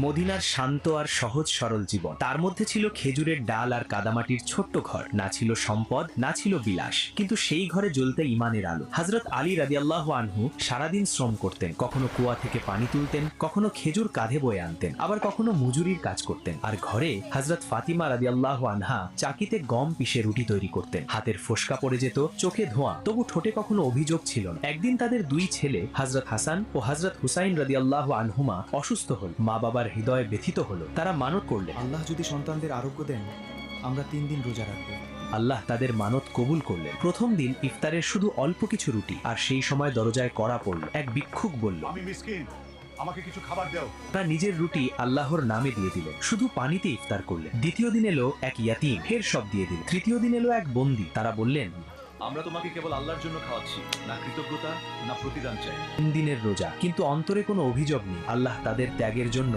মদিনার শান্ত আর সহজ সরল জীবন, তার মধ্যে ছিল খেজুরের ডাল আর কাদামাটির ছোট্ট ঘর। না ছিল সম্পদ, না ছিল বিলাস, কিন্তু সেই ঘরে জ্বলতে ইমানের আলো। হযরত আলী রাদিয়াল্লাহু আনহু সারাদিন শ্রম করতেন, কখনো কুয়া থেকে পানি তুলতেন, কখনো খেজুর কাঁধে বয়ে আনতেন, আবার কখনো মজুরির কাজ করতেন। আর ঘরে হযরত ফাতিমা রাদিয়াল্লাহু আনহা চাকিতে গম পিষে রুটি তৈরি করতেন। হাতের ফোস্কা পড়ে যেত, চোখে ধোঁয়া, তবু ঠোঁটে কখনো অভিযোগ ছিল না। একদিন তাদের দুই ছেলে হযরত হাসান ও হযরত হুসাইন রাদিয়াল্লাহু আনহুমা অসুস্থ হল। মা বাবার হৃদয় ব্যথিত হলো। তারা মানত করলেন, আল্লাহ যদি সন্তানদের আরোগ্য দেন, আমরা 3 দিন রোজা রাখবো। আল্লাহ তাদের মানত কবুল করলেন। প্রথম দিন ইফতারের শুধু অল্প কিছু রুটি, আর সেই সময় দরজায় কড়া পড়ল। এক ভিক্ষুক বলল, আমি মিসকিন, আমাকে কিছু খাবার দাও। তারা নিজের রুটি আল্লাহর নামে দিয়ে দিলেন, শুধু পানিতে ইফতার করলেন। দ্বিতীয় দিন এলো এক ইয়াতীম, ফের সব দিয়ে দিল। তৃতীয় দিন এলো এক বন্দী। তারা বললেন, আমরা তোমাকে কেবল আল্লাহর জন্য খাওয়াচ্ছি, না কৃতজ্ঞতা না প্রতিদান চাই। 3 দিনের রোজা, কিন্তু অন্তরে কোনো অভিযোগ নেই। আল্লাহ তাদের ত্যাগের জন্য